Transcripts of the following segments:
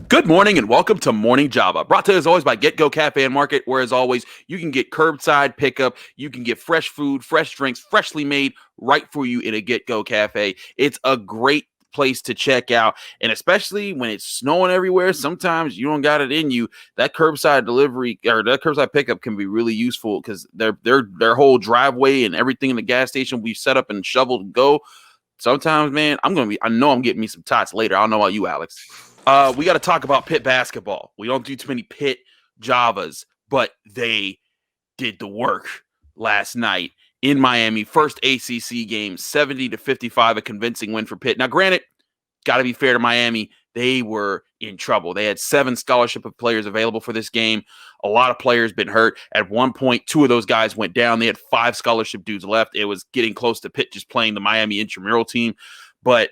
Good morning and welcome to Morning Java, brought to you as always by GetGo Cafe+Market, where as always, you can get curbside pickup, you can get fresh food, fresh drinks, freshly made right for you in a GetGo Cafe. It's a great place to check out, and especially when it's snowing everywhere, sometimes you don't got it in you. That curbside delivery or that curbside pickup can be really useful because their whole driveway and everything in the gas station we've set up and shoveled and go. Sometimes, man, I know I'm getting me some tots later. I don't know about you, Alex. We got to talk about Pitt basketball. We don't do too many Pitt Javas, but they did the work last night in Miami. First ACC game, 70-55, a convincing win for Pitt. Now, granted, got to be fair to Miami. They were in trouble. They had 7 scholarship players available for this game. A lot of players been hurt. At one point, 2 of those guys went down. They had 5 scholarship dudes left. It was getting close to Pitt just playing the Miami intramural team. But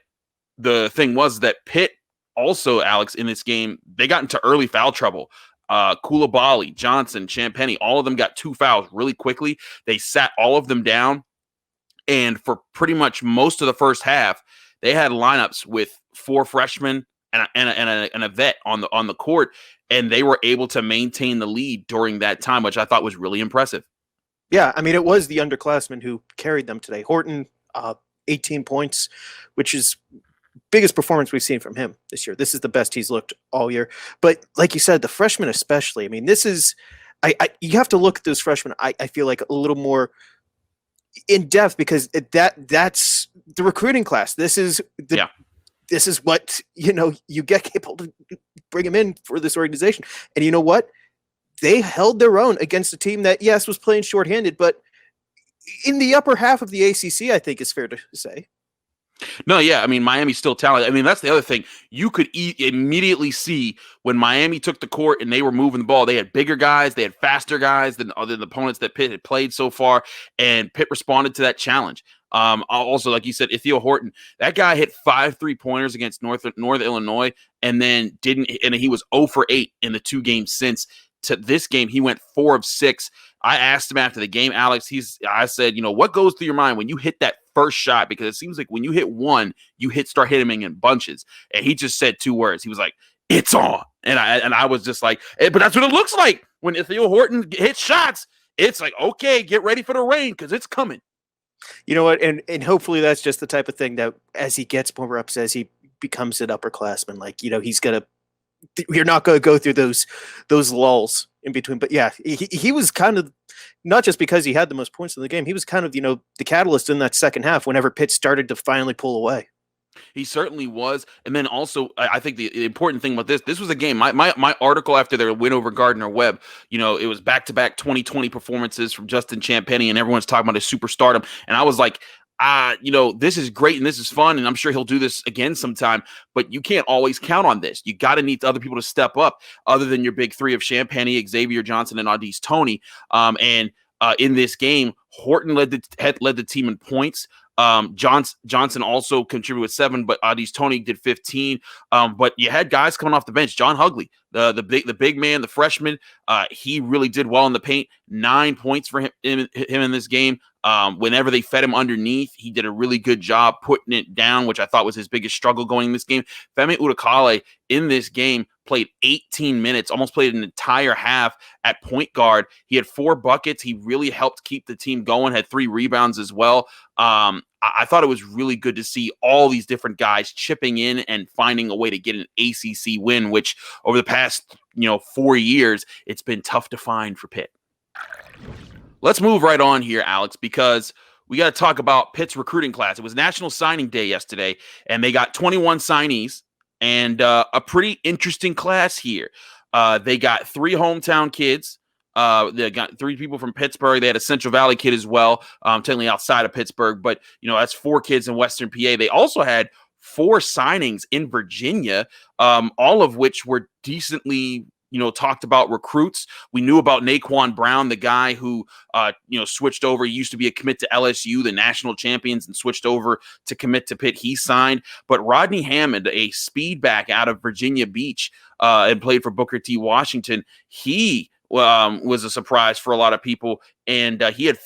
the thing was that Pitt also, Alex, in this game, they got into early foul trouble. Koulibaly, Johnson, Champagnie, all of them got 2 fouls really quickly. They sat all of them down. And for pretty much most of the first half, they had lineups with 4 freshmen and a vet on the court, and they were able to maintain the lead during that time, which I thought was really impressive. Yeah, I mean, it was the underclassmen who carried them today. Horton, 18 points, which is biggest performance we've seen from him this year. This is the best he's looked all year. But like you said, the freshmen especially, I mean, this is you have to look at those freshmen, I feel like, a little more in depth because that's the recruiting class. This is what, you get able to bring him in for this organization. And you know what? They held their own against a team that, yes, was playing shorthanded, but in the upper half of the ACC, I think is fair to say. No, yeah. I mean, Miami's still talented. I mean, that's the other thing. You could immediately see when Miami took the court and they were moving the ball. They had bigger guys. They had faster guys than other opponents that Pitt had played so far. And Pitt responded to that challenge. Also, like you said, Ithiel Horton, that guy hit 5 3-pointers against North Illinois and then he was 0 for 8 in the 2 games since. To this game, he went 4 of 6. I asked him after the game, Alex, I said, what goes through your mind when you hit that first shot? Because it seems like when you hit one, you start hitting in bunches. And he just said 2 words. He was like, "It's on." And I was just like, but that's what it looks like when Ithiel Horton hits shots. It's like, okay, get ready for the rain because it's coming. You know what? And hopefully that's just the type of thing that as he gets more reps, as he becomes an upperclassman, like, he's going to, you're not going to go through those lulls in between. But yeah, he was kind of, not just because he had the most points in the game, he was kind of, the catalyst in that second half whenever Pitt started to finally pull away. He certainly was. And then also, I think the important thing about this was a game. My article after their win over Gardner-Webb, it was back-to-back 2020 performances from Justin Champagnie, and everyone's talking about his superstardom. And I was like, this is great and this is fun, and I'm sure he'll do this again sometime, but you can't always count on this. You got to need other people to step up other than your big 3 of Champagnie, Xavier Johnson, and Au'Diese Toney. In this game, Horton led the team in points. Johnson also contributed with 7, but Au'Diese Toney did 15. But you had guys coming off the bench. John Hugley, the big man, the freshman, he really did well in the paint. 9 points for him in this game. Whenever they fed him underneath, he did a really good job putting it down, which I thought was his biggest struggle going in this game. Femi Udokale in this game played 18 minutes, almost played an entire half at point guard. He had 4 buckets. He really helped keep the team going, had 3 rebounds as well. I thought it was really good to see all these different guys chipping in and finding a way to get an ACC win, which over the past 4 years, it's been tough to find for Pitt. Let's move right on here, Alex, because we got to talk about Pitt's recruiting class. It was National Signing Day yesterday, and they got 21 signees and a pretty interesting class here. They got 3 hometown kids. They got 3 people from Pittsburgh. They had a Central Valley kid as well, technically outside of Pittsburgh, but that's 4 kids in Western PA. They also had 4 signings in Virginia, all of which were decently talked about recruits. We knew about Naquan Brown, the guy who, switched over. He used to be a commit to LSU, the national champions, and switched over to commit to Pitt. He signed. But Rodney Hammond, a speedback out of Virginia Beach, and played for Booker T. Washington, he was a surprise for a lot of people. And he had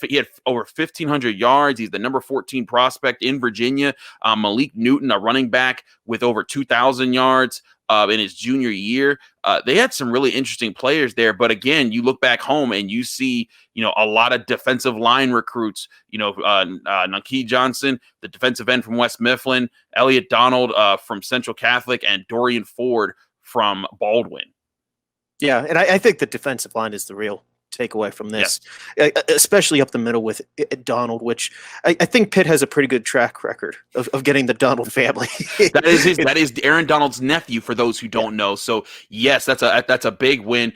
over 1,500 yards. He's the number 14 prospect in Virginia. Malik Newton, a running back with over 2,000 yards in his junior year. They had some really interesting players there. But again, you look back home and you see, a lot of defensive line recruits, Naki Johnson, the defensive end from West Mifflin, Elliot Donald from Central Catholic, and Dorian Ford from Baldwin. Yeah, and I think the defensive line is the real takeaway from this, especially up the middle with Donald, which I think Pitt has a pretty good track record of getting the Donald family. That is Aaron Donald's nephew, for those who don't know. So yes, that's a big win.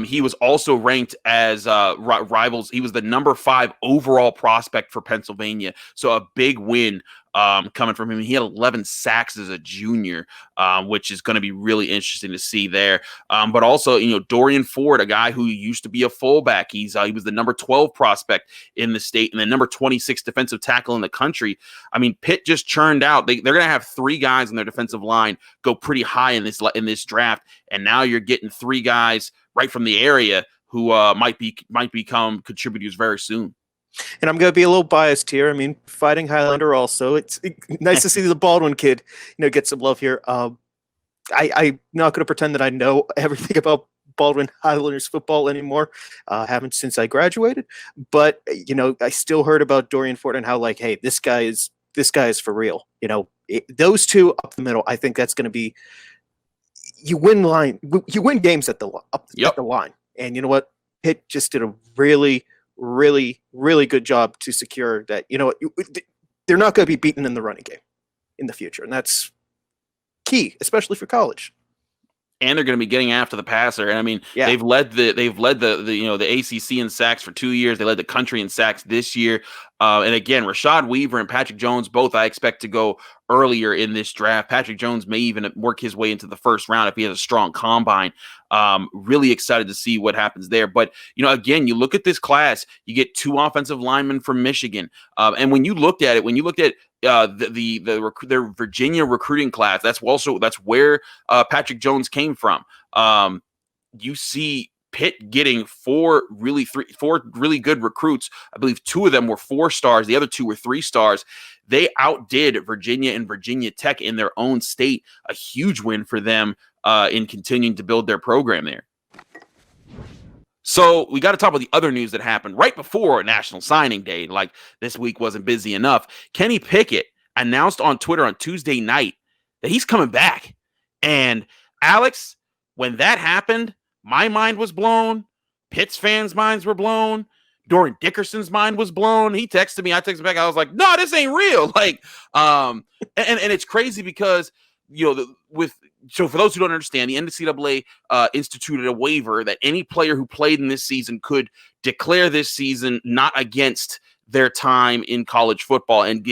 He was also ranked as rivals. He was the number 5 overall prospect for Pennsylvania. So a big win coming from him. He had 11 sacks as a junior, which is going to be really interesting to see there. But also, Dorian Ford, a guy who used to be a fullback. He was the number 12 prospect in the state and the number 26 defensive tackle in the country. I mean, Pitt just churned out. They're going to have 3 guys on their defensive line go pretty high in this draft, and now you're getting 3 guys right from the area who might become contributors very soon. And I'm going to be a little biased here. I mean, Fighting Highlander also. It's nice to see the Baldwin kid, get some love here. I'm not going to pretend that I know everything about Baldwin Highlanders football anymore. Haven't since I graduated. But, I still heard about Dorian Ford and how, hey, this guy is for real. Those 2 up the middle, I think that's going to be – you win games at the line. And you know what? Pitt just did a really – really, really good job to secure that, they're not going to be beaten in the running game in the future. And that's key, especially for college. And they're going to be getting after the passer. And I mean, they've led the ACC in sacks for 2 years. They led the country in sacks this year. And again, Rashad Weaver and Patrick Jones, both I expect to go earlier in this draft. Patrick Jones may even work his way into the first round if he has a strong combine. Really excited to see what happens there. But, again, you look at this class, you get 2 offensive linemen from Michigan. And when you looked at their Virginia recruiting class, that's where Patrick Jones came from. You see Pitt getting 4 really good recruits. I believe 2 of them were 4 stars. The other 2 were 3 stars. They outdid Virginia and Virginia Tech in their own state. A huge win for them in continuing to build their program there. So we got to talk about the other news that happened right before National Signing Day. Like this week wasn't busy enough. Kenny Pickett announced on Twitter on Tuesday night that he's coming back. And Alex, when that happened, my mind was blown. Pitt's fans' minds were blown. Dorian Dickerson's mind was blown. He texted me. I texted back. I was like, "No, this ain't real." And it's crazy because so for those who don't understand, the NCAA instituted a waiver that any player who played in this season could declare this season not against their time in college football and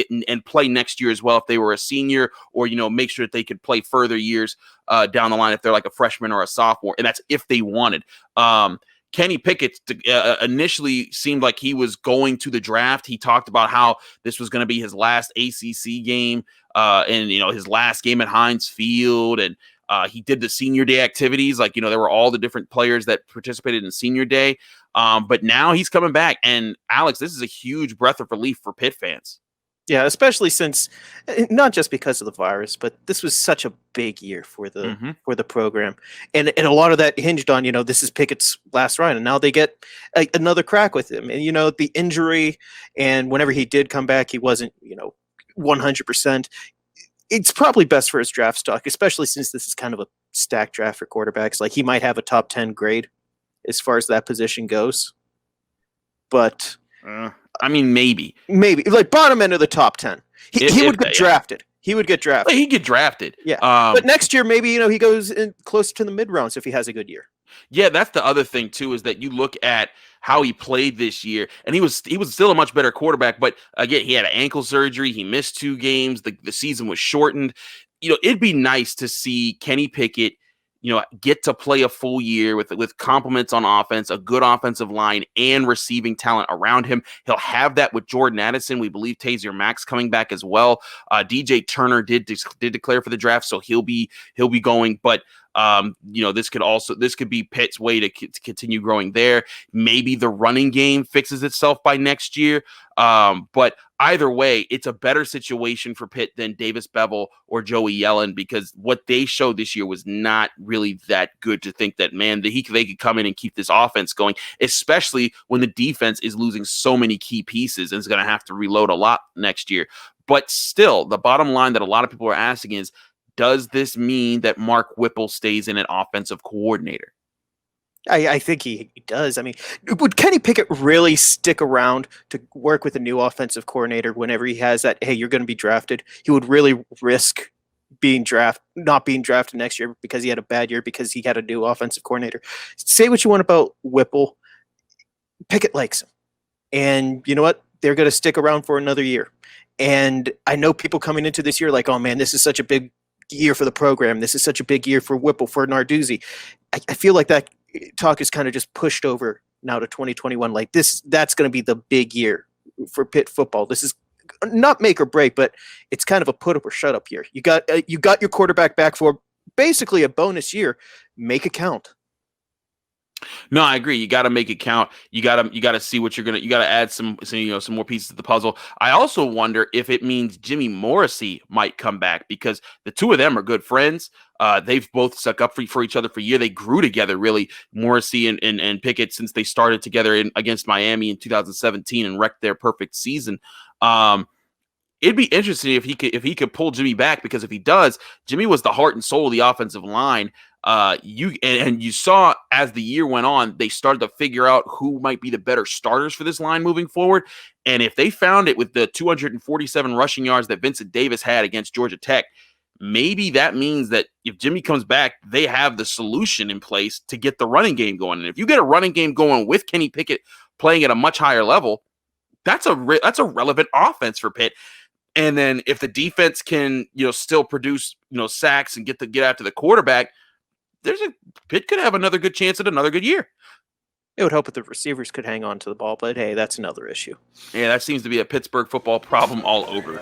play next year as well if they were a senior, or make sure that they could play further years down the line if they're like a freshman or a sophomore, and that's if they wanted. Kenny Pickett initially seemed like he was going to the draft. He talked about how this was going to be his last ACC game, and his last game at Heinz Field, and he did the senior day activities. There were all the different players that participated in senior day. But now he's coming back, and Alex, this is a huge breath of relief for Pitt fans. Yeah, especially since not just because of the virus, but this was such a big year for the program, and a lot of that hinged on this is Pickett's last run, and now they get another crack with him, and the injury, and whenever he did come back, he wasn't 100%. It's probably best for his draft stock, especially since this is kind of a stacked draft for quarterbacks. He might have a top 10 grade as far as that position goes, but. I mean, maybe bottom end of the top 10. He would get drafted. He would get drafted. He'd get drafted. Yeah. But next year, maybe, he goes in closer to the mid rounds if he has a good year. Yeah. That's the other thing too, is that you look at how he played this year, and he was still a much better quarterback, but again, he had an ankle surgery. He missed 2 games. The season was shortened. It'd be nice to see Kenny Pickett, get to play a full year with compliments on offense, a good offensive line, and receiving talent around him. He'll have that with Jordan Addison. We believe Tazier Mack's coming back as well. DJ Turner did declare for the draft, so he'll be going. But This could be Pitt's way to continue growing there. Maybe the running game fixes itself by next year. But either way, it's a better situation for Pitt than Davis Bevel or Joey Yellen, because what they showed this year was not really that good to think that, man, they could come in and keep this offense going, especially when the defense is losing so many key pieces and is going to have to reload a lot next year. But still, the bottom line that a lot of people are asking is, does this mean that Mark Whipple stays in at offensive coordinator? I think he does. I mean, would Kenny Pickett really stick around to work with a new offensive coordinator whenever he has that, hey, you're going to be drafted? He would really risk not being drafted next year because he had a bad year because he had a new offensive coordinator. Say what you want about Whipple. Pickett likes him. And you know what? They're going to stick around for another year. And I know people coming into this year like, oh man, this is such a big year for the program. This is such a big year for Whipple, for Narduzzi. I feel like that talk is kind of just pushed over now to 2021. Like that's going to be the big year for Pitt football. This is not make or break, but it's kind of a put up or shut up year. You got your quarterback back for basically a bonus year. Make it count. No, I agree. You got to make it count. You got to see what you're you got to add some more pieces to the puzzle. I also wonder if it means Jimmy Morrissey might come back, because the two of them are good friends. They've both stuck up for each other for a year. They grew together, really, Morrissey and Pickett, since they started together against Miami in 2017 and wrecked their perfect season. It'd be interesting if he could pull Jimmy back, because if he does, Jimmy was the heart and soul of the offensive line. You saw as the year went on, they started to figure out who might be the better starters for this line moving forward. And if they found it with the 247 rushing yards that Vincent Davis had against Georgia Tech, maybe that means that if Jimmy comes back, they have the solution in place to get the running game going. And if you get a running game going with Kenny Pickett playing at a much higher level, that's a relevant offense for Pitt. And then if the defense can, still produce, sacks and get after the quarterback, Pitt could have another good chance at another good year. It would help if the receivers could hang on to the ball, but hey, that's another issue. Yeah, that seems to be a Pittsburgh football problem all over.